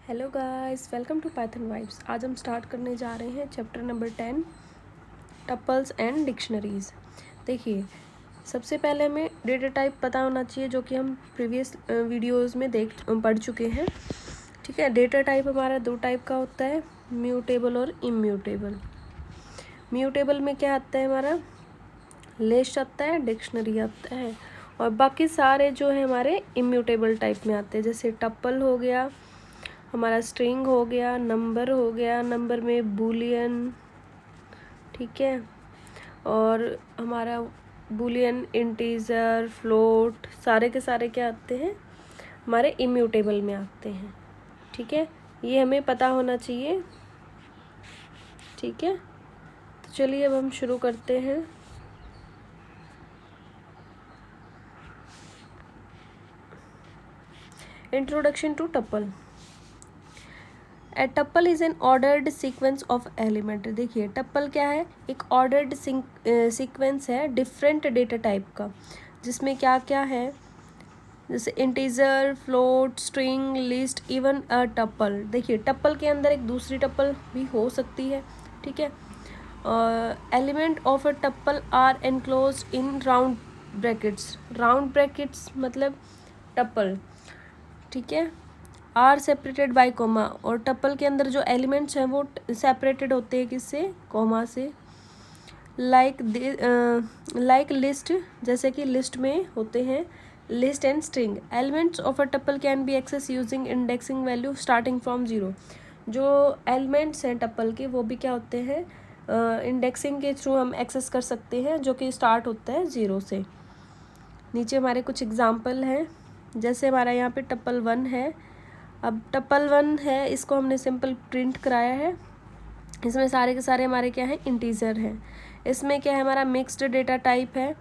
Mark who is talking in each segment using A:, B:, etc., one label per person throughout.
A: Hello guys, welcome to Python vibes. आज हम start करने जा रहे हैं chapter number 10 tuples and dictionaries. देखिए, सबसे पहले हमें डेटा टाइप पता होना चाहिए, जो कि हम प्रीवियस वीडियोस में पढ़ चुके हैं। ठीक है, डेटा टाइप हमारा दो टाइप का होता है, म्यूटेबल और इम्यूटेबल। म्यूटेबल में क्या आता है, हमारा लिस्ट आता है, डिक्शनरी आता है, और बाकी सारे जो है हमारे इम्यूटेबल टाइप में आते हैं। जैसे टप्पल हो गया, हमारा स्ट्रिंग हो गया, नंबर हो गया, नंबर में बूलियन, ठीक है, और हमारा बूलियन, इंटीजर, फ्लोट, सारे के सारे क्या आते हैं, हमारे इम्यूटेबल में आते हैं। ठीक है, ये हमें पता होना चाहिए। ठीक है, तो चलिए अब हम शुरू करते हैं। Introduction to tuple. A tuple is an ordered sequence of element. देखिए, टप्पल क्या है, एक ऑर्डर्ड सीक्वेंस है डिफरेंट डेटा टाइप का, जिसमें क्या क्या है, जैसे integer, float, string, list, even a tuple. देखिए, टप्पल के अंदर एक दूसरी टप्पल भी हो सकती है। ठीक है, element of a tuple are enclosed in round brackets. Round brackets मतलब टप्पल, ठीक है, आर सेपरेटेड बाय कोमा। और टप्पल के अंदर जो एलिमेंट्स हैं वो सेपरेटेड होते हैं किससे, कोमा से। लाइक लिस्ट, जैसे कि लिस्ट में होते हैं list and string. Elements of a tuple can be access using indexing value starting from zero. जो एलिमेंट्स हैं टप्पल के वो भी क्या होते हैं, इंडेक्सिंग के थ्रू हम एक्सेस कर सकते हैं, जो कि स्टार्ट होता है ज़ीरो से। नीचे हमारे कुछ एग्जाम्पल हैं, जैसे हमारा यहाँ पे टप्पल 1 है। अब टप्पल 1 है, इसको हमने सिंपल प्रिंट कराया है। इसमें सारे के सारे हमारे क्या है, इंटीजर हैं। इसमें क्या है, हमारा मिक्स्ड डेटा टाइप है।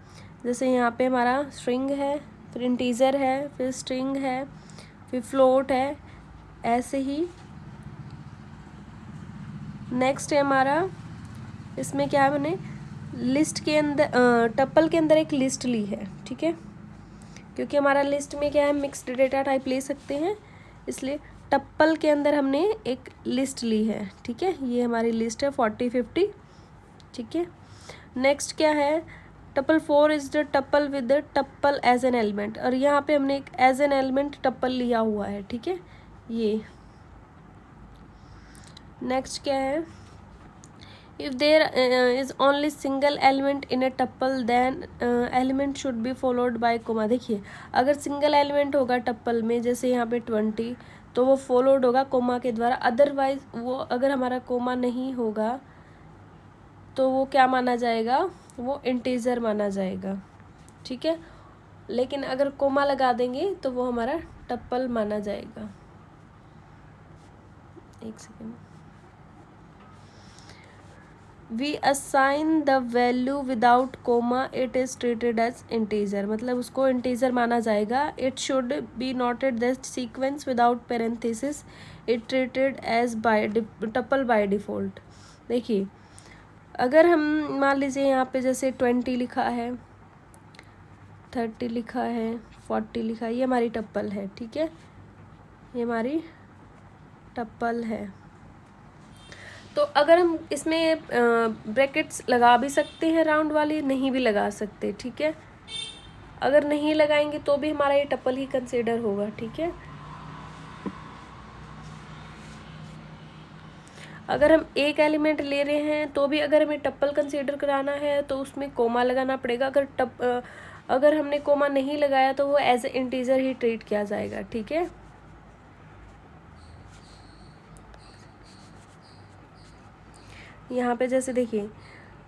A: जैसे यहाँ पे हमारा स्ट्रिंग है, फिर इंटीजर है, फिर स्ट्रिंग है, फिर फ्लोट है, ऐसे ही। नेक्स्ट है हमारा, इसमें क्या है, मैंने लिस्ट के अंदर टप्पल के अंदर एक लिस्ट ली है। ठीक है, क्योंकि हमारा लिस्ट में क्या है, मिक्स्ड डेटा टाइप ले सकते हैं, इसलिए टप्पल के अंदर हमने एक लिस्ट ली है। ठीक है, ये हमारी लिस्ट है 40-50। ठीक है, नेक्स्ट क्या है, tuple 4 is the tuple with the tuple as an element. और यहाँ पे हमने एक एज एन एलिमेंट टप्पल लिया हुआ है। ठीक है, ये नेक्स्ट क्या है, if there is only single element in a tuple then element should be followed by comma. देखिए, अगर सिंगल एलिमेंट होगा टप्पल में, जैसे यहाँ पे 20, तो वो फॉलोड होगा कोमा के द्वारा। अदरवाइज वो अगर हमारा कोमा नहीं होगा तो वो क्या माना जाएगा, वो इंटीजर माना जाएगा। ठीक है, लेकिन अगर कोमा लगा देंगे तो वो हमारा टप्पल माना जाएगा। एक second. We assign the value without comma, it is treated as integer. मतलब उसको इंटीजर माना जाएगा। It should be noted that sequence without parenthesis, it treated as by tuple by default. देखिए, अगर हम मान लीजिए यहाँ पे जैसे 20 लिखा है, 30 लिखा है, 40 लिखा है, ये हमारी टप्पल है। ठीक है, ये हमारी टप्पल है। तो अगर हम इसमें ब्रैकेट्स लगा भी सकते हैं राउंड वाली, नहीं भी लगा सकते। ठीक है, अगर नहीं लगाएंगे तो भी हमारा ये टप्पल ही कंसीडर होगा। ठीक है, अगर हम एक एलिमेंट ले रहे हैं तो भी अगर हमें टप्पल कंसीडर कराना है तो उसमें कोमा लगाना पड़ेगा। अगर हमने कोमा नहीं लगाया तो वो एज ए इंटीजर ही ट्रीट किया जाएगा। ठीक है, यहाँ पे जैसे देखिए,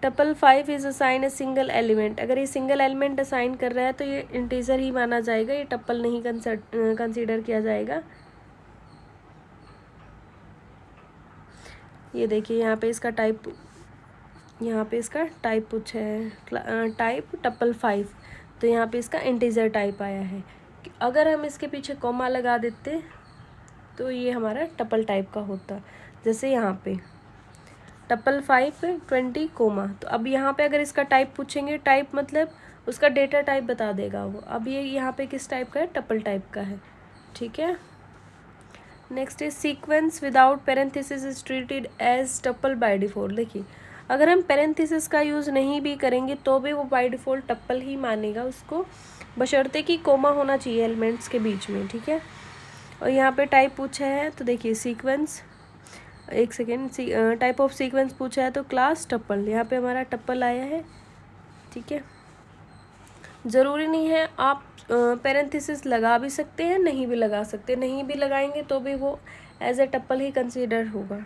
A: tuple 5 is assign a single element. अगर ये सिंगल एलिमेंट असाइन कर रहा है तो ये इंटीजर ही माना जाएगा, ये टप्पल नहीं कंसीडर किया जाएगा। ये देखिए, यहाँ पे इसका टाइप पूछा है, टाइप टप्पल 5, तो यहाँ पे इसका इंटीजर टाइप आया है। अगर हम इसके पीछे कोमा लगा देते तो ये हमारा टप्पल टाइप का होता। जैसे यहाँ पे टप्पल 5 20 कोमा, तो अब यहाँ पे अगर इसका टाइप पूछेंगे, टाइप मतलब उसका डेटा टाइप बता देगा वो। अब ये यहाँ पे किस टाइप का है, टप्पल टाइप का है। ठीक है, नेक्स्ट है sequence without parenthesis is treated as tuple by default. देखिए अगर हम पेरेंथेसिस का यूज़ नहीं भी करेंगे तो भी वो बाय डिफ़ॉल्ट टप्पल ही मानेगा उसको, बशर्ते कि कोमा होना चाहिए एलिमेंट्स के बीच में, ठीक है। और यहाँ पे टाइप पूछा है तो देखिए सीक्वेंस, एक सेकेंड, टाइप ऑफ सीक्वेंस पूछा है तो क्लास टप्पल, यहाँ पे हमारा टप्पल आया है, ठीक है। ज़रूरी नहीं है, आप पेरेंथेसिस लगा भी सकते हैं, नहीं भी लगा सकते, नहीं भी लगाएंगे तो भी वो एज ए टप्पल ही कंसीडर होगा।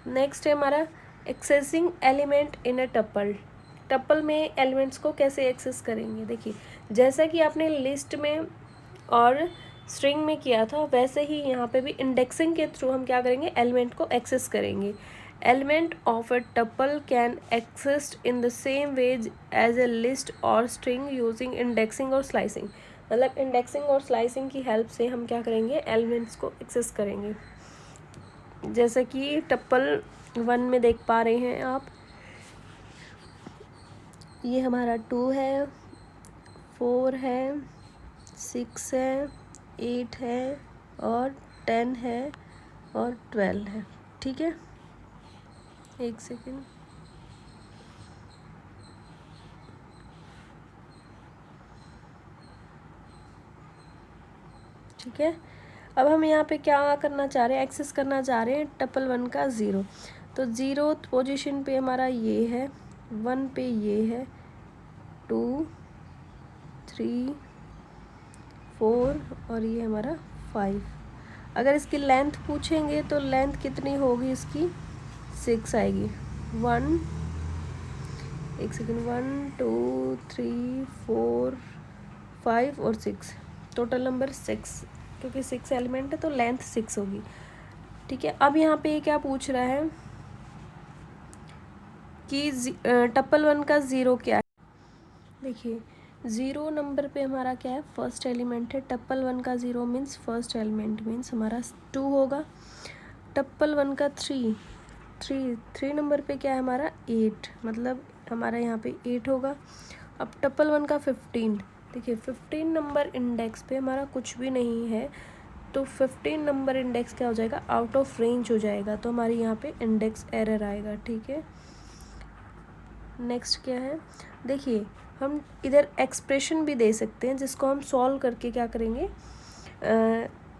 A: नेक्स्ट है हमारा एक्सेसिंग एलिमेंट इन अ टप्पल। टप्पल में एलिमेंट्स को कैसे एक्सेस करेंगे। देखिए जैसा कि आपने लिस्ट में और स्ट्रिंग में किया था वैसे ही यहाँ पे भी इंडेक्सिंग के थ्रू हम क्या करेंगे, एलिमेंट को एक्सेस करेंगे। Element of a tuple can exist in the same way as a list और स्ट्रिंग यूजिंग इंडेक्सिंग और स्लाइसिंग। मतलब इंडेक्सिंग और स्लाइसिंग की हेल्प से हम क्या करेंगे, एलिमेंट्स को एक्सेस करेंगे। जैसे कि टप्पल 1 में देख पा रहे हैं आप, ये हमारा 2 है, 4 है, 6 है, 8 है और 10 है और 12 है, ठीक है। एक सेकेंड, ठीक है। अब हम यहाँ पे क्या करना चाह रहे हैं, एक्सेस करना चाह रहे हैं टप्पल 1 का 0। तो 0th पोजीशन पे हमारा ये है, 1 पे ये है, 2, 3, 4 और ये हमारा 5। अगर इसकी लेंथ पूछेंगे तो लेंथ कितनी होगी इसकी, 6 आएगी। 1, एक सेकेंड, 1 2 3 4 5 और 6, टोटल नंबर 6, क्योंकि 6 एलिमेंट है तो लेंथ 6 होगी, ठीक है। अब यहाँ पे क्या पूछ रहा है कि टप्पल 1 का 0 क्या है। देखिए 0 नंबर पे हमारा क्या है, फर्स्ट एलिमेंट है। टप्पल 1 का 0 मीन्स फर्स्ट एलिमेंट मीन्स हमारा 2 होगा। टप्पल 1 का 3 नंबर पे क्या है हमारा 8, मतलब हमारा यहाँ पे 8 होगा। अब टप्पल 1 का 15, देखिए 15 नंबर इंडेक्स पे हमारा कुछ भी नहीं है तो 15 नंबर इंडेक्स क्या हो जाएगा, आउट ऑफ रेंज हो जाएगा, तो हमारी यहाँ पे इंडेक्स एरर आएगा, ठीक है। नेक्स्ट क्या है, देखिए हम इधर एक्सप्रेशन भी दे सकते हैं जिसको हम सॉल्व करके क्या करेंगे,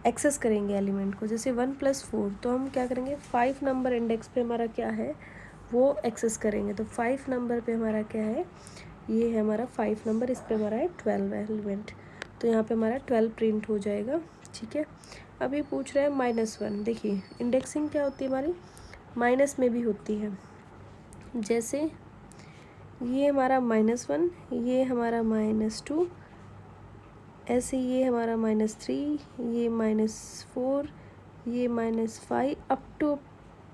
A: एक्सेस करेंगे एलिमेंट को। जैसे 1 + 4 तो हम क्या करेंगे, 5 नंबर इंडेक्स पे हमारा क्या है वो एक्सेस करेंगे। तो 5 नंबर पे हमारा क्या है, ये है हमारा 5 नंबर, इस पे हमारा है 12 एलिमेंट, तो यहाँ पे हमारा 12 प्रिंट हो जाएगा, ठीक है। अभी पूछ रहे हैं -1। देखिए इंडेक्सिंग क्या होती है हमारी, माइनस में भी होती है। जैसे ये हमारा -1, ये हमारा -2, ऐसे ये हमारा -3, ये -4, ये -5 अप टू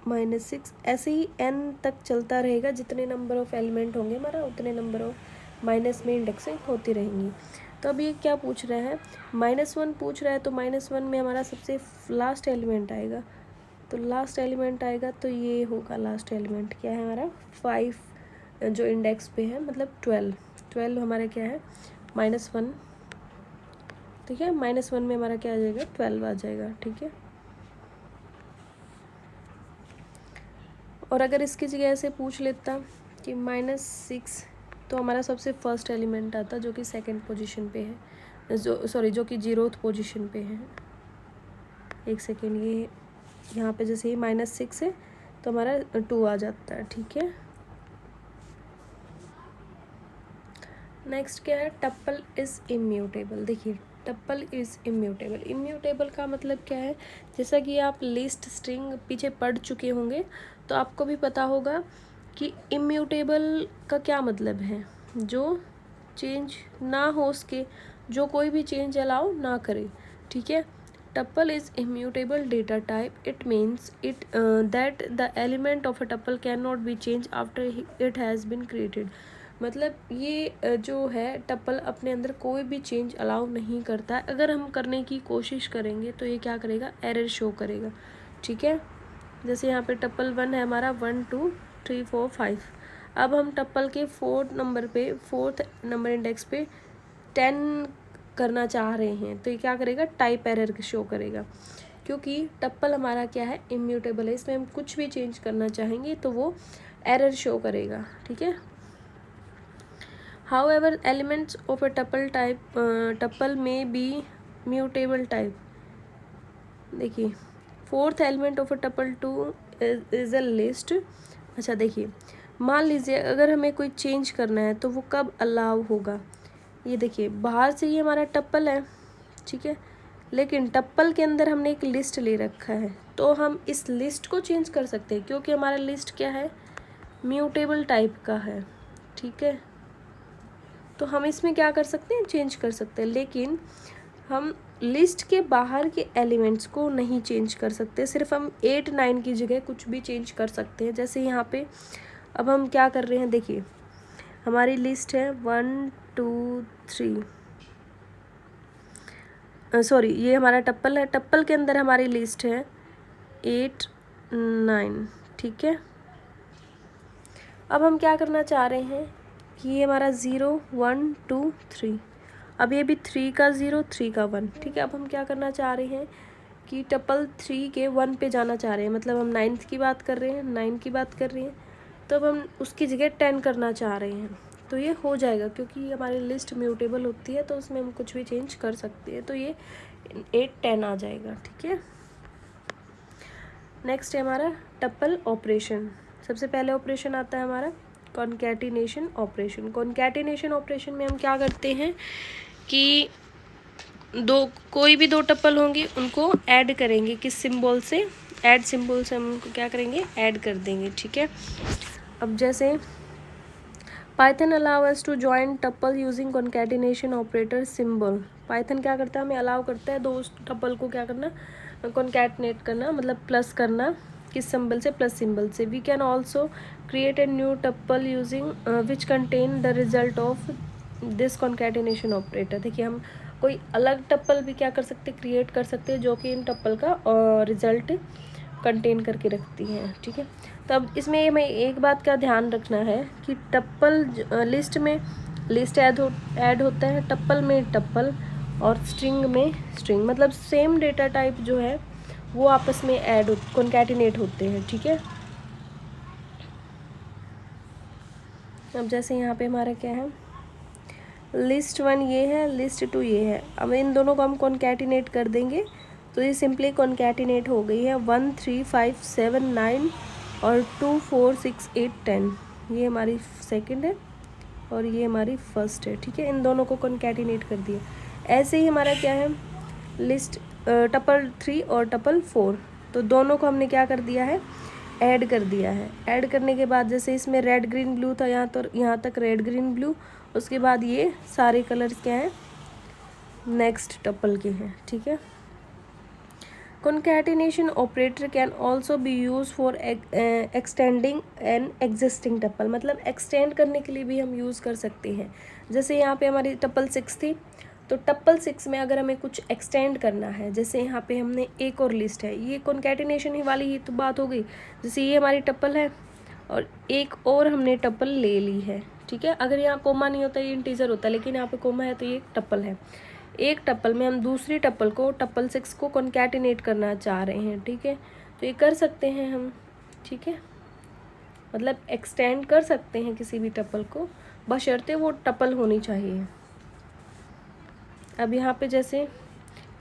A: -6, ऐसे ही n तक चलता रहेगा। जितने नंबर ऑफ़ एलिमेंट होंगे हमारा उतने नंबर ऑफ माइनस में इंडेक्सिंग होती रहेंगी। तो अब ये क्या पूछ रहा है, -1 पूछ रहा है, तो -1 में हमारा सबसे लास्ट एलिमेंट आएगा। तो लास्ट एलिमेंट आएगा तो ये होगा लास्ट एलिमेंट, क्या है हमारा 5 जो इंडेक्स पे है, मतलब 12 हमारा क्या है -1, ठीक है। -1 में हमारा क्या आ जाएगा, 12 आ जाएगा, ठीक है। और अगर इसकी जगह ऐसे पूछ लेता कि -6, तो हमारा सबसे फर्स्ट एलिमेंट आता जो कि सेकंड पोजीशन पे है, जो कि 0th पोजीशन पे है। एक सेकेंड, ये यहाँ पे जैसे ही -6 है तो हमारा 2 आ जाता है, ठीक है। नेक्स्ट क्या है, टप्पल इज़ इम्यूटेबल। देखिए टप्पल इज़ इम्यूटेबल, इम्यूटेबल का मतलब क्या है, जैसा कि आप लिस्ट स्ट्रिंग पीछे पढ़ चुके होंगे तो आपको भी पता होगा कि इम्यूटेबल का क्या मतलब है, जो चेंज ना हो सके, जो कोई भी चेंज अलाउ ना करे, ठीक है। Tuple is immutable data type, it means it that the element of a tuple can not be change after it has been created. मतलब ये जो है टप्पल अपने अंदर कोई भी चेंज अलाउ नहीं करता है। अगर हम करने की कोशिश करेंगे तो ये क्या करेगा, एरर शो करेगा, ठीक है। जैसे यहाँ पे टप्पल 1 है हमारा, 1 2 3 4 5। अब हम टप्पल के 4th नंबर पे, 4th नंबर इंडेक्स पे 10 करना चाह रहे हैं तो ये क्या करेगा, टाइप एरर शो करेगा। क्योंकि टप्पल हमारा क्या है, इम्यूटेबल है, इसमें हम कुछ भी चेंज करना चाहेंगे तो वो एरर शो करेगा, ठीक है। However elements of a tuple may be mutable type. देखिए, fourth element of a tuple 2 is a list. अच्छा देखिए, मान लीजिए अगर हमें कोई चेंज करना है तो वो कब अलाउ होगा। ये देखिए, बाहर से ये हमारा टप्पल है, ठीक है, लेकिन टप्पल के अंदर हमने एक लिस्ट ले रखा है, तो हम इस लिस्ट को चेंज कर सकते हैं क्योंकि हमारा लिस्ट क्या है, म्यूटेबल टाइप का है, ठीक है। तो हम इसमें क्या कर सकते हैं, चेंज कर सकते हैं, लेकिन हम लिस्ट के बाहर के एलिमेंट्स को नहीं चेंज कर सकते। सिर्फ हम 8 9 की जगह कुछ भी चेंज कर सकते हैं। जैसे यहाँ पे अब हम क्या कर रहे हैं, देखिए हमारी लिस्ट है 1 2 3, सॉरी ये हमारा टप्पल है, टप्पल के अंदर हमारी लिस्ट है 8 9, ठीक है। अब हम क्या करना चाह रहे हैं कि ये हमारा 0 1 2 3, अब ये भी 3 का 0 3 का 1, ठीक है। अब हम क्या करना चाह रहे हैं कि टप्पल 3 के 1 पे जाना चाह रहे हैं, मतलब हम 9th की बात कर रहे हैं, 9 की बात कर रहे हैं, तो अब हम उसकी जगह 10 करना चाह रहे हैं, तो ये हो जाएगा क्योंकि हमारी लिस्ट म्यूटेबल होती है तो उसमें हम कुछ भी चेंज कर सकते हैं, तो ये 8 10 आ जाएगा, ठीक है। नेक्स्ट है हमारा टप्पल ऑपरेशन। सबसे पहले ऑपरेशन आता है हमारा कॉन्कैटिनेशन ऑपरेशन। कॉन्कैटिनेशन ऑपरेशन में हम क्या करते हैं कि कोई भी दो टप्पल होंगे उनको ऐड करेंगे, किस सिंबल से, ऐड सिंबल से हम उनको क्या करेंगे, ऐड कर देंगे, ठीक है। अब जैसे Python allow us to join tuple using concatenation operator symbol. Python क्या करता है, हमें अलाउ करता है दो टप्पल को क्या करना, कॉन्कैटिनेट करना, मतलब प्लस करना, किस सिंबल से, प्लस सिंबल से। We can also create a new tuple using which contain the result of this concatenation operator. देखिए, हम कोई अलग टप्पल भी क्या कर सकते, क्रिएट कर सकते हैं जो कि इन टप्पल का रिजल्ट कंटेन करके रखती हैं, ठीक है। तो अब इसमें हमें एक बात का ध्यान रखना है कि टप्पल लिस्ट में लिस्ट ऐड होता है, टप्पल में टप्पल, और स्ट्रिंग में स्ट्रिंग, मतलब सेम डेटा टाइप जो है वो आपस में कॉन्कैटिनेट होते हैं, ठीक है। अब जैसे यहाँ पे हमारा क्या है, लिस्ट 1 ये है, लिस्ट 2 ये है, अब इन दोनों को हम कॉन्कैटिनेट कर देंगे तो ये सिंपली कॉन्कैटिनेट हो गई है 1 3 5 7 9 और 2 4 6 8 10। ये हमारी सेकंड है और ये हमारी फर्स्ट है, ठीक है। इन दोनों को कॉन्कैटिनेट कर दिया। ऐसे ही हमारा क्या है, लिस्ट टप्पल 3 और टप्पल 4, तो दोनों को हमने क्या कर दिया है, ऐड कर दिया है। ऐड करने के बाद जैसे इसमें रेड ग्रीन ब्लू था, यहाँ तक रेड ग्रीन ब्लू, उसके बाद ये सारे कलर्स क्या हैं, नेक्स्ट टप्पल के हैं, ठीक है। Concatenation operator can also be used for extending an existing tuple, मतलब एक्सटेंड करने के लिए भी हम यूज़ कर सकते हैं। जैसे यहाँ पे हमारी टप्पल 6 थी, तो टप्पल 6 में अगर हमें कुछ एक्सटेंड करना है, जैसे यहाँ पे हमने एक और लिस्ट है, ये कॉन्कैटिनेशन ही वाली ही तो बात हो गई। जैसे ये हमारी टप्पल है और एक और हमने टप्पल ले ली है, ठीक है। अगर यहाँ कोमा नहीं होता, ये इंटीजर होता, लेकिन यहाँ पे कोमा है तो ये टप्पल है। एक टप्पल में हम दूसरी टप्पल को, टप्पल 6 को कॉन्कैटिनेट करना चाह रहे हैं, ठीक है, तो ये कर सकते हैं हम, ठीक है, मतलब एक्सटेंड कर सकते हैं किसी भी टप्पल को, बशर्ते वो टप्पल होनी चाहिए। अब यहाँ पे जैसे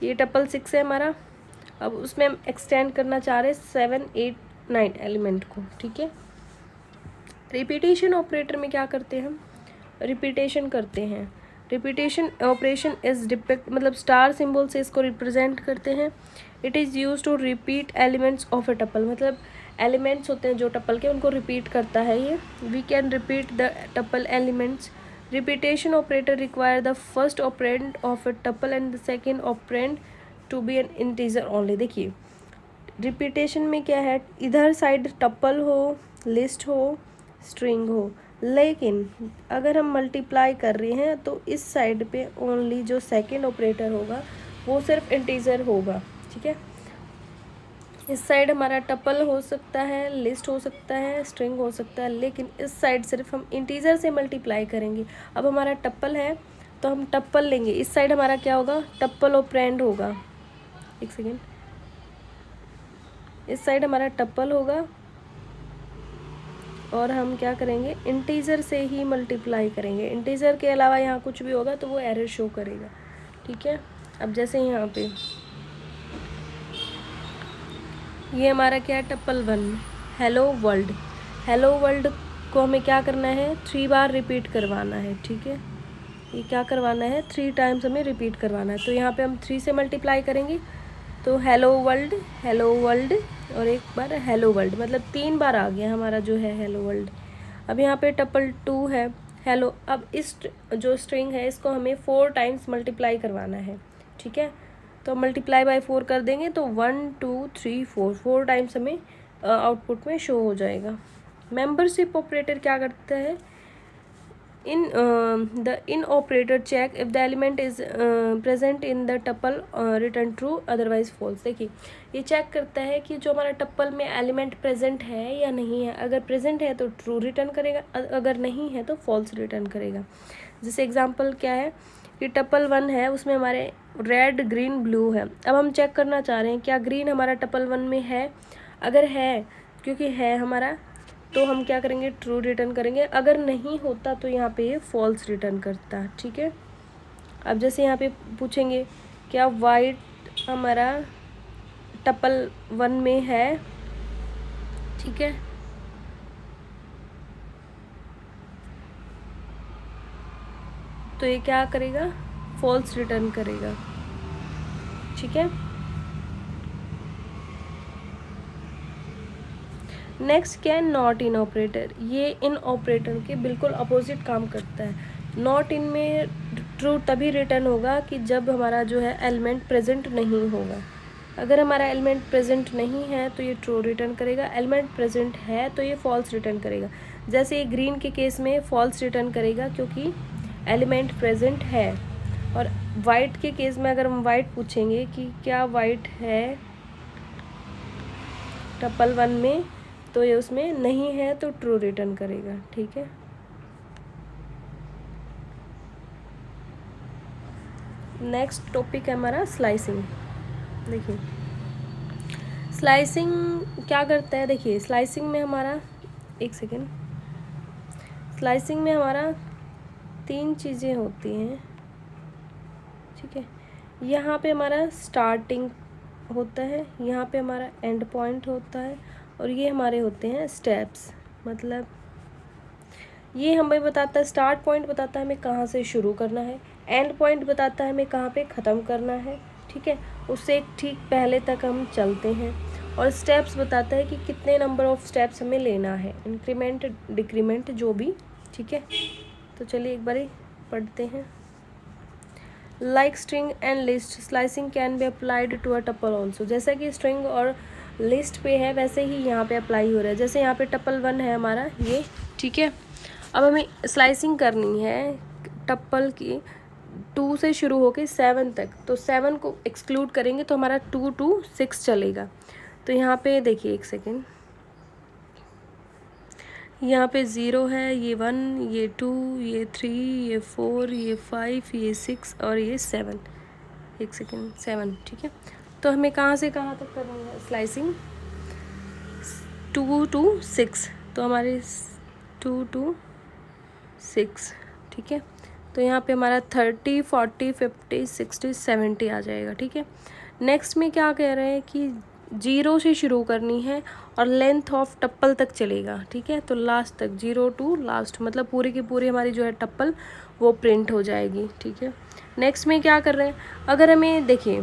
A: ये टप्पल 6 है हमारा, अब उसमें हम एक्सटेंड करना चाह रहे हैं 7 8 9 एलिमेंट को, ठीक है। रिपीटेशन ऑपरेटर में क्या करते हैं हम, रिपीटेशन करते हैं। रिपीटेशन ऑपरेशन इज डिपेक्ट, मतलब स्टार सिंबल से इसको रिप्रेजेंट करते हैं। It is use to repeat elements of a tuple, मतलब एलिमेंट्स होते हैं जो टप्पल के, उनको रिपीट करता है ये। We can repeat the tuple elements. Repetition operator require the first operand of a tuple and the second operand to be an integer only. देखिए, रिपीटेशन में क्या है, इधर साइड टप्पल हो, लिस्ट हो, स्ट्रिंग हो, लेकिन अगर हम मल्टीप्लाई कर रहे हैं तो इस साइड पे ओनली जो सेकंड ऑपरेटर होगा वो सिर्फ इंटीजर होगा, ठीक है। इस साइड हमारा टप्पल हो सकता है, लिस्ट हो सकता है, स्ट्रिंग हो सकता है, लेकिन इस साइड सिर्फ हम इंटीजर से मल्टीप्लाई करेंगे। अब हमारा टप्पल है तो हम टप्पल लेंगे, इस साइड हमारा क्या होगा, टप्पल ऑपरेंड होगा। एक सेकेंड, इस साइड हमारा टप्पल होगा और हम क्या करेंगे, इंटीजर से ही मल्टीप्लाई करेंगे। इंटीजर के अलावा यहाँ कुछ भी होगा तो वो एरर शो करेगा, ठीक है। अब जैसे यहाँ पे ये हमारा क्या है, टप्पल 1 हेलो वर्ल्ड। हेलो वर्ल्ड को हमें क्या करना है, 3 बार रिपीट करवाना है, ठीक है। ये क्या करवाना है, 3 टाइम्स हमें रिपीट करवाना है। तो यहाँ पे हम 3 से मल्टीप्लाई करेंगे तो हेलो वर्ल्ड और एक बार हेलो वर्ल्ड, मतलब 3 बार आ गया हमारा जो है हेलो वर्ल्ड। अब यहाँ पे टप्पल 2 है हेलो। अब इस जो स्ट्रिंग है इसको हमें 4 टाइम्स मल्टीप्लाई करवाना है, ठीक है। तो मल्टीप्लाई बाय 4 कर देंगे तो 1 2 3 4 टाइम्स हमें आउटपुट में शो हो जाएगा। मेंबरशिप ऑपरेटर क्या करता है, in operator check if the element is present in the tuple return true otherwise false. देखिए ये चेक करता है कि जो हमारा टप्पल में एलिमेंट प्रेजेंट है या नहीं है। अगर प्रेजेंट है तो ट्रू रिटर्न करेगा, अगर नहीं है तो फॉल्स रिटर्न करेगा। जैसे एग्जांपल क्या है कि टप्पल 1 है, उसमें हमारे रेड ग्रीन ब्लू है। अब हम चेक करना चाह रहे हैं क्या ग्रीन हमारा टप्पल 1 में है। अगर है, क्योंकि है हमारा, तो हम क्या करेंगे, ट्रू रिटर्न करेंगे। अगर नहीं होता तो यहाँ पे ये फॉल्स रिटर्न करता है, ठीक है। अब जैसे यहाँ पे पूछेंगे क्या वाइट हमारा टप्पल 1 में है, ठीक है। तो ये क्या करेगा, फॉल्स रिटर्न करेगा, ठीक है। नेक्स्ट क्या है, नॉट इन ऑपरेटर। ये इन ऑपरेटर के बिल्कुल अपोजिट काम करता है। नॉट इन में ट्रू तभी रिटर्न होगा कि जब हमारा जो है एलिमेंट प्रेजेंट नहीं होगा। अगर हमारा एलिमेंट प्रेजेंट नहीं है तो ये ट्रू रिटर्न करेगा, एलिमेंट प्रेजेंट है तो ये फॉल्स रिटर्न करेगा। जैसे ये ग्रीन के केस में फॉल्स रिटर्न करेगा क्योंकि एलिमेंट प्रेजेंट है। और वाइट के केस में अगर हम वाइट पूछेंगे कि क्या वाइट है टप्पल 1 में, तो ये उसमें नहीं है तो ट्रू रिटर्न करेगा, ठीक है। नेक्स्ट टॉपिक है हमारा स्लाइसिंग। देखिए स्लाइसिंग क्या करता है, देखिए स्लाइसिंग में हमारा, एक सेकेंड, स्लाइसिंग में हमारा 3 चीज़ें होती हैं, ठीक है। यहाँ पे हमारा स्टार्टिंग होता है, यहाँ पे हमारा एंड पॉइंट होता है और ये हमारे होते हैं स्टेप्स। मतलब ये हमें बताता है, स्टार्ट पॉइंट बताता है हमें कहाँ से शुरू करना है, एंड पॉइंट बताता है हमें कहाँ पे ख़त्म करना है, ठीक है। उससे ठीक पहले तक हम चलते हैं। और स्टेप्स बताता है कि कितने नंबर ऑफ स्टेप्स हमें लेना है, इंक्रीमेंट डिक्रीमेंट जो भी, ठीक है। तो चलिए एक बार पढ़ते हैं। Like string and list slicing can be applied to a tuple also. जैसा कि स्ट्रिंग और लिस्ट पे है वैसे ही यहाँ पे अप्लाई हो रहा है। जैसे यहाँ पे टप्पल 1 है हमारा ये, ठीक है। अब हमें स्लाइसिंग करनी है टप्पल की 2 से शुरू होकर 7 तक। तो 7 को एक्सक्लूड करेंगे तो हमारा 2 to 6 चलेगा। तो यहाँ पे देखिए एक सेकेंड, यहाँ पे 0 है, ये 1, ये 2, ये 3, ये 4, ये 5, ये 6 और ये 7, एक सेकेंड 7, ठीक है। तो हमें कहाँ से कहाँ तक करनी है स्लाइसिंग, 2 to 6। तो हमारे 2 to 6, ठीक है। तो यहाँ पे हमारा 30 40 50 60 70 आ जाएगा, ठीक है। नेक्स्ट में क्या कह रहे हैं कि 0 से शुरू करनी है और लेंथ ऑफ टप्पल तक चलेगा, ठीक है। तो लास्ट तक 0 to लास्ट, मतलब पूरी की पूरी हमारी जो है टप्पल वो प्रिंट हो जाएगी, ठीक है। नेक्स्ट में क्या कर रहे हैं, अगर हमें देखिए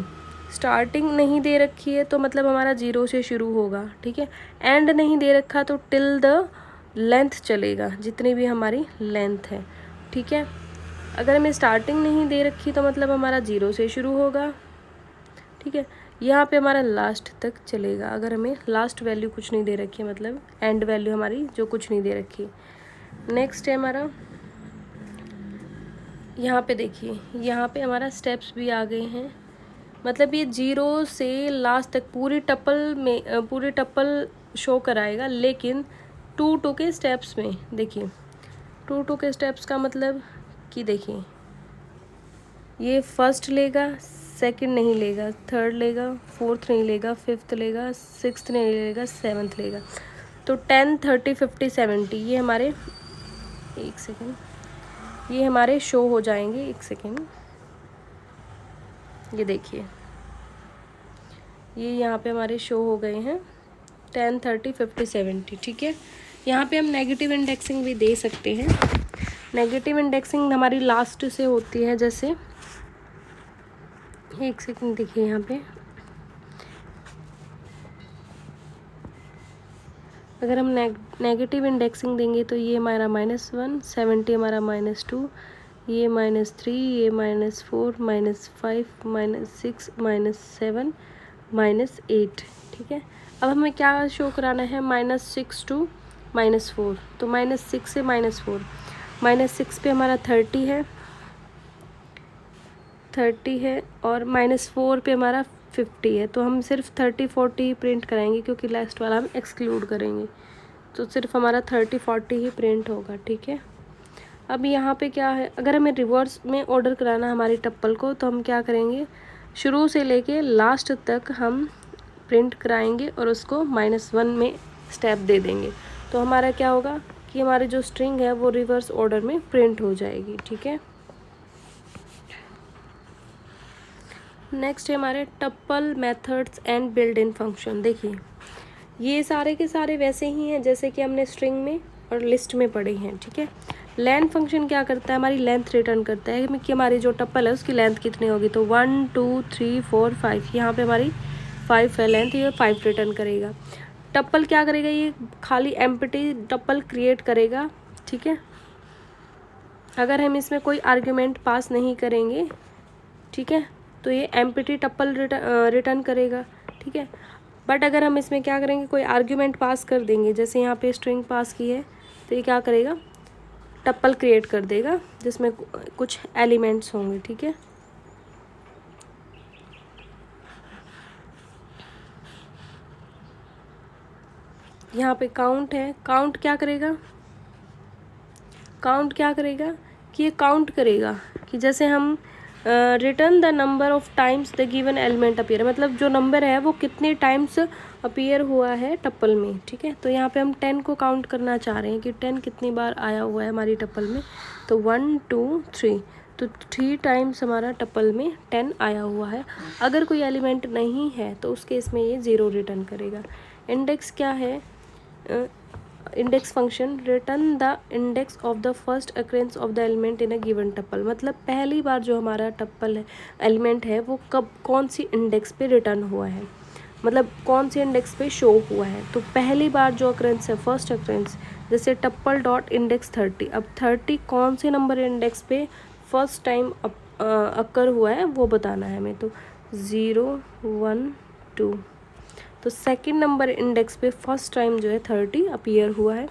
A: स्टार्टिंग नहीं दे रखी है तो मतलब हमारा 0 से शुरू होगा, ठीक है। एंड नहीं दे रखा तो टिल द लेंथ चलेगा, जितनी भी हमारी लेंथ है, ठीक है। अगर हमें स्टार्टिंग नहीं दे रखी तो मतलब हमारा 0 से शुरू होगा, ठीक है। यहाँ पे हमारा लास्ट तक चलेगा। अगर हमें लास्ट वैल्यू कुछ नहीं दे रखी है, मतलब एंड वैल्यू हमारी जो कुछ नहीं दे रखी। नेक्स्ट है हमारा, यहाँ पे देखिए यहाँ पे हमारा स्टेप्स भी आ गए हैं। मतलब ये 0 से लास्ट तक पूरी टप्पल शो कराएगा, लेकिन 2 के स्टेप्स में। देखिए 2 के स्टेप्स का मतलब कि देखिए ये फर्स्ट लेगा, सेकंड नहीं लेगा, थर्ड लेगा, फोर्थ नहीं लेगा, फिफ्थ लेगा, सिक्स्थ नहीं लेगा, सेवन्थ लेगा। तो 10, 30, 50, 70 ये हमारे, एक सेकेंड, ये हमारे शो हो जाएंगे। एक सेकेंड, ये देखिए, ये यहाँ पे हमारे शो हो गए हैं 10, 30, 50, 70। ठीक है, यहाँ पे हम नेगेटिव इंडेक्सिंग भी दे सकते हैं। नेगेटिव इंडेक्सिंग हमारी लास्ट से होती है, जैसे एक सेकेंड देखिए, यहाँ पे अगर हम नेगेटिव इंडेक्सिंग देंगे तो ये हमारा -1, 70 हमारा -2, ये -3, ये -4, -5, -6, -7, -8। ठीक है, अब हमें क्या शो कराना है, -6 to -4, तो -6 से -4, -6 पे हमारा 30 है, 30 है, और -4 पे हमारा 50 है। तो हम सिर्फ 30, 40 ही प्रिंट कराएंगे, क्योंकि लास्ट वाला हम एक्सक्लूड करेंगे। तो सिर्फ हमारा 30, 40 ही प्रिंट होगा। ठीक है, अब यहाँ पे क्या है, अगर हमें रिवर्स में ऑर्डर कराना हमारी टप्पल को, तो हम क्या करेंगे, शुरू से लेके लास्ट तक हम प्रिंट कराएंगे और उसको -1 में स्टेप दे देंगे। तो हमारा क्या होगा कि हमारी जो स्ट्रिंग है वो रिवर्स ऑर्डर में प्रिंट हो जाएगी। ठीक है, नेक्स्ट है हमारे tuple methods and built in function. देखिए, ये सारे के सारे वैसे ही हैं जैसे कि हमने स्ट्रिंग में और लिस्ट में पढ़े हैं। ठीक है, लेंथ फंक्शन क्या करता है, हमारी लेंथ रिटर्न करता है कि हमारी जो टप्पल है उसकी लेंथ कितनी होगी। तो 1, 2, 3, 4, 5, यहाँ पे हमारी 5 है लेंथ, ये 5 रिटर्न करेगा। टप्पल क्या करेगा, ये खाली एम्प्टी टप्पल क्रिएट करेगा। ठीक है, अगर हम इसमें कोई आर्ग्यूमेंट पास नहीं करेंगे, ठीक है, तो ये एम्प्टी टप्पल रिटर्न करेगा। ठीक है, बट अगर हम इसमें क्या करेंगे, कोई आर्ग्यूमेंट पास कर देंगे, जैसे यहाँ पे स्ट्रिंग पास की है, तो ये क्या करेगा, टप्पल क्रिएट कर देगा जिसमें कुछ एलिमेंट्स होंगे। ठीक है, यहाँ पे काउंट है, काउंट क्या करेगा, काउंट क्या करेगा कि ये काउंट करेगा कि जैसे हम return the number of times the given element appear, मतलब जो नंबर है वो कितने टाइम्स अपीयर हुआ है टप्पल में। ठीक है, तो यहाँ पे हम 10 को काउंट करना चाह रहे हैं कि 10 कितनी बार आया हुआ है हमारी टप्पल में। तो 1, 2, 3, तो 3 टाइम्स हमारा टप्पल में 10 आया हुआ है। अगर कोई एलिमेंट नहीं है तो उस केस में ये 0 रिटर्न करेगा। इंडेक्स क्या है, index function return the index of the first occurrence of the element in a given tuple, मतलब पहली बार जो हमारा टप्पल है एलिमेंट है वो कब कौन सी इंडेक्स पे रिटर्न हुआ है, मतलब कौन सी इंडेक्स पे शो हुआ है। तो पहली बार जो अक्रेंस है, फर्स्ट अक्रेंस, जैसे टप्पल डॉट इंडेक्स 30, अब 30 कौन से नंबर इंडेक्स पे फर्स्ट टाइम अक्कर हुआ है वो बताना है हमें। तो 0, 1, 2, तो सेकंड नंबर इंडेक्स पे फर्स्ट टाइम जो है 30 अपीयर हुआ है।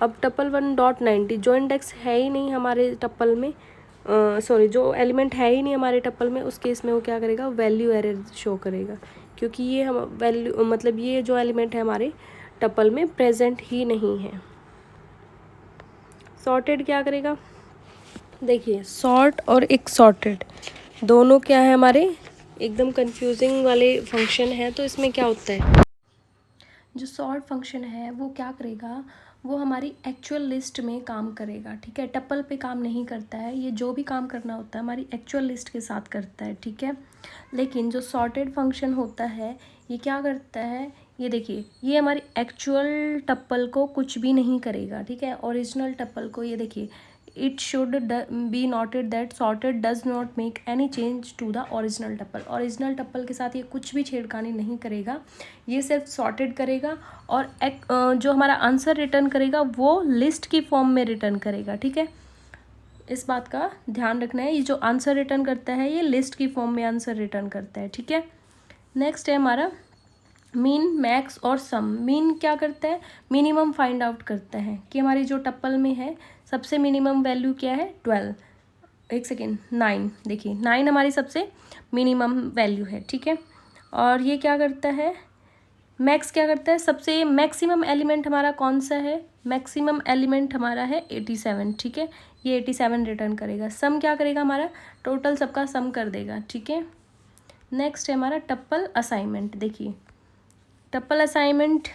A: अब टप्पल 1 डॉट 90, जो इंडेक्स है ही नहीं हमारे टप्पल में, सॉरी जो एलिमेंट है ही नहीं हमारे टप्पल में, उस केस में वो क्या करेगा, वैल्यू एरर शो करेगा, क्योंकि ये हम वैल्यू, मतलब ये जो एलिमेंट है हमारे टप्पल में प्रेजेंट ही नहीं है। सॉर्टेड क्या करेगा, देखिए सॉर्ट और एक सॉर्टेड दोनों क्या है हमारे एकदम कंफ्यूजिंग वाले फंक्शन है। तो इसमें क्या होता है, जो सॉर्ट फंक्शन है वो क्या करेगा, वो हमारी एक्चुअल लिस्ट में काम करेगा। ठीक है, टप्पल पे काम नहीं करता है, ये जो भी काम करना होता है हमारी एक्चुअल लिस्ट के साथ करता है। ठीक है, लेकिन जो सॉर्टेड फंक्शन होता है ये क्या करता है, ये देखिए, ये हमारी एक्चुअल टप्पल को कुछ भी नहीं करेगा। ठीक है, ओरिजिनल टप्पल को, ये देखिए, it should be noted that sorted does not make any change to the original tuple, original tuple के साथ ये कुछ भी छेड़खानी नहीं करेगा, ये सिर्फ सॉर्टेड करेगा। और जो हमारा आंसर रिटर्न करेगा वो लिस्ट की फॉर्म में रिटर्न करेगा। ठीक है, इस बात का ध्यान रखना है, ये जो आंसर रिटर्न करता है ये लिस्ट की फॉर्म में आंसर रिटर्न करता है। ठीक है, नेक्स्ट है हमारा मीन, मैक्स और सम। मीन क्या करता है, मिनिमम फाइंड आउट करता है कि हमारी जो टप्पल में है सबसे मिनिमम वैल्यू क्या है, 12, एक सेकेंड, 9, देखिए 9 हमारी सबसे मिनिमम वैल्यू है। ठीक है, और ये क्या करता है, मैक्स क्या करता है, सबसे मैक्सिमम एलिमेंट हमारा कौन सा है, मैक्सिमम एलिमेंट हमारा है 87। ठीक है, ये 87 रिटर्न करेगा। सम क्या करेगा, हमारा टोटल सबका सम कर देगा। ठीक है, नेक्स्ट है हमारा टप्पल असाइनमेंट। देखिए टप्पल असाइनमेंट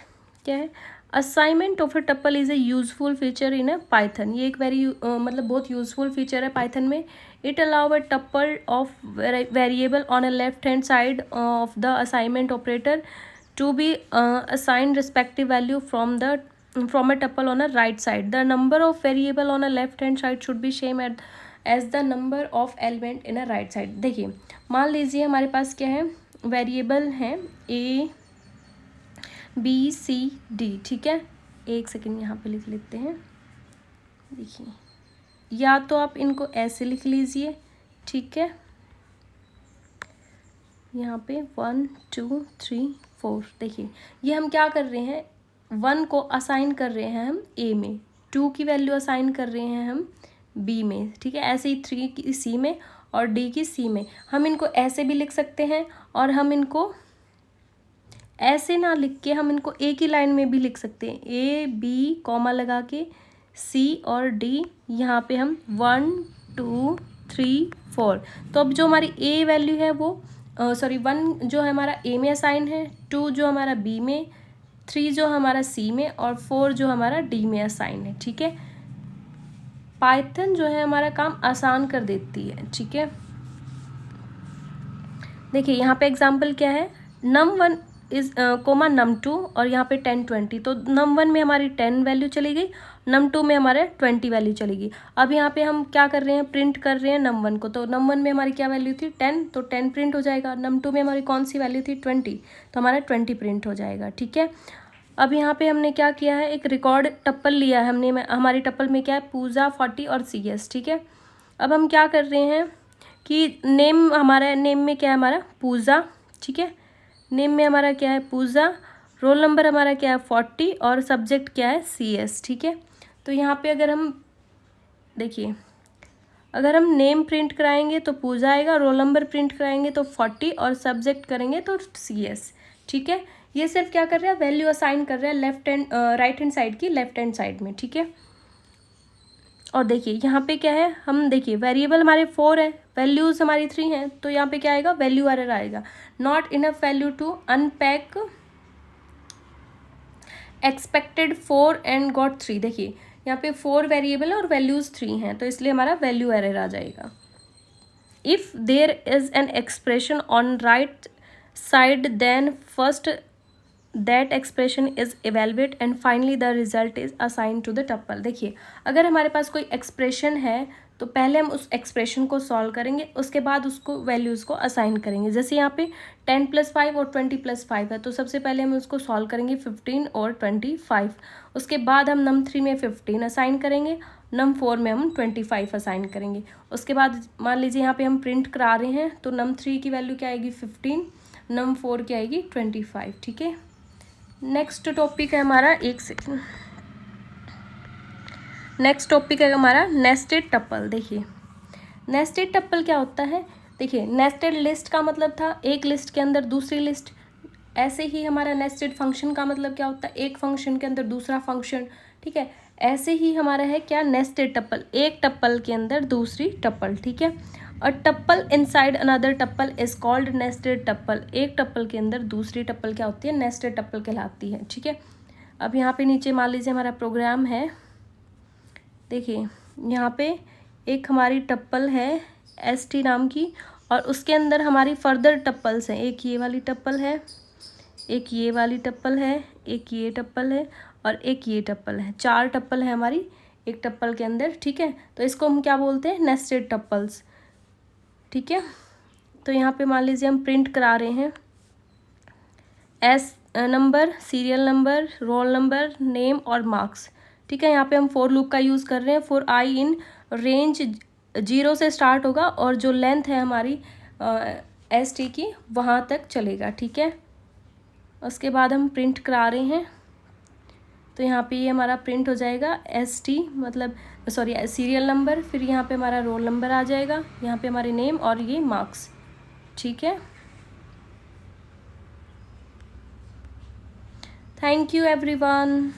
A: क्या है, assignment of a tuple is a useful feature in a Python. ये एक मतलब बहुत यूजफुल फीचर है पाइथन में। It allow a tuple of variable on a left hand side of the assignment operator to be assigned respective value from a tuple on a right side. The number of variable on a left hand side should be same as the number of element in a right side. देखिए मान लीजिए हमारे पास क्या है, variable है a b c d, ठीक है। एक सेकेंड यहाँ पे लिख लेते हैं। देखिए या तो आप इनको ऐसे लिख लीजिए, ठीक है, यहाँ पे 1 2 3 4। देखिए ये हम क्या कर रहे हैं, 1 को असाइन कर रहे हैं हम ए में, 2 की वैल्यू असाइन कर रहे हैं हम बी में, ठीक है। ऐसे ही 3 की सी में और डी की सी में। हम इनको ऐसे भी लिख सकते हैं और हम इनको ऐसे ना लिख के हम इनको एक ही लाइन में भी लिख सकते हैं, ए बी कॉमा लगा के सी और डी, यहाँ पे हम 1 2 3 4। तो अब जो हमारी ए वैल्यू है वो 1 जो है हमारा ए में असाइन है, 2 जो हमारा बी में, 3 जो हमारा सी में और 4 जो हमारा डी में असाइन है, ठीक है। पाइथन जो है हमारा काम आसान कर देती है, ठीक है। देखिए यहाँ पे एग्जांपल क्या है, num1 इज कोमा num2 और यहाँ पे 10 20। तो num1 में हमारी 10 वैल्यू चली गई, num2 में हमारे 20 वैल्यू चलेगी। अब यहाँ पे हम क्या कर रहे हैं, प्रिंट कर रहे हैं num1 को। तो num1 में हमारी क्या वैल्यू थी 10, तो 10 प्रिंट हो जाएगा। num2 में हमारी कौन सी वैल्यू थी 20, तो हमारा 20 प्रिंट हो जाएगा, ठीक है। अब यहाँ पे हमने क्या किया है, एक रिकॉर्ड टप्पल लिया है हमने। हमारी टप्पल में क्या है, पूजा 40 और CS, ठीक है। अब हम क्या कर रहे हैं कि नेम, हमारा नेम में क्या है हमारा पूजा, ठीक है। नेम में हमारा क्या है पूजा, रोल नंबर हमारा क्या है 40 और सब्जेक्ट क्या है CS, ठीक है। तो यहाँ पे अगर हम देखिए, अगर हम नेम प्रिंट कराएंगे तो पूजा आएगा, रोल नंबर प्रिंट कराएंगे तो 40 और सब्जेक्ट करेंगे तो CS, ठीक है। ये सिर्फ क्या कर रहा है, वैल्यू असाइन कर रहा है left hand right hand side की लेफ्ट हैंड साइड में, ठीक है। और देखिए यहाँ पे क्या है, हम देखिए वेरिएबल हमारे 4 है, वैल्यूज हमारी 3 हैं, तो यहाँ पे क्या आएगा, वैल्यू एरर आएगा, not enough value to unpack expected 4 and got 3। देखिए यहाँ पे 4 वेरिएबल और वैल्यूज 3 हैं, तो इसलिए हमारा वैल्यू एरर आ जाएगा। If there is an expression on right side then first that expression is evaluate and finally the result is assign to the tuple. देखिए अगर हमारे पास कोई एक्सप्रेशन है तो पहले हम उस एक्सप्रेशन को सॉल्व करेंगे, उसके बाद उसको वैल्यूज़ को असाइन करेंगे। जैसे यहाँ पे 10 + 5 और 20 + 5 है, तो सबसे पहले हम उसको सॉल्व करेंगे 15 और 25। उसके बाद हम num3 में 15 असाइन करेंगे, num4 में हम 25 असाइन करेंगे। उसके बाद मान लीजिए यहाँ पे हम प्रिंट करा रहे हैं, तो num3 की वैल्यू क्या आएगी 15, num4 की आएगी 25, ठीक है। नेक्स्ट टॉपिक है हमारा, एक सेकेंड, नेक्स्ट टॉपिक है हमारा नेस्टेड टप्पल। देखिए नेस्टेड टप्पल क्या होता है, देखिए नेस्टेड लिस्ट का मतलब था एक लिस्ट के अंदर दूसरी लिस्ट, ऐसे ही हमारा नेस्टेड फंक्शन का मतलब क्या होता है, एक फंक्शन के अंदर दूसरा फंक्शन, ठीक है। ऐसे ही हमारा है क्या, नेस्टेड टप्पल, एक टप्पल के अंदर दूसरी टप्पल, ठीक है। A tuple inside another tuple is called nested tuple. एक टप्पल के अंदर दूसरी टप्पल क्या होती है, नेस्टेड टप्पल कहलाती है, ठीक है। अब यहाँ पे नीचे मान लीजिए हमारा प्रोग्राम है, देखिए यहाँ पे एक हमारी टप्पल है ST नाम की, और उसके अंदर हमारी फर्दर टप्पल्स हैं, एक ये वाली टप्पल है, एक ये वाली टप्पल है, एक ये टप्पल है और एक ये टप्पल है। 4 टप्पल है हमारी एक टप्पल के अंदर, ठीक है। तो इसको हम क्या बोलते हैं, नेस्टेड टप्पल्स, ठीक है। तो यहाँ पे मान लीजिए हम प्रिंट करा रहे हैं number, serial number, roll number, name और मार्क्स, ठीक है। यहाँ पे हम फॉर लूप का यूज़ कर रहे हैं, फॉर i इन रेंज 0 से स्टार्ट होगा और जो लेंथ है हमारी ST की वहाँ तक चलेगा, ठीक है। उसके बाद हम प्रिंट करा रहे हैं, तो यहाँ पे ये हमारा प्रिंट हो जाएगा ST मतलब सीरियल नंबर, फिर यहाँ पे हमारा रोल नंबर आ जाएगा, यहाँ पे हमारे नेम और ये मार्क्स, ठीक है। Thank you everyone.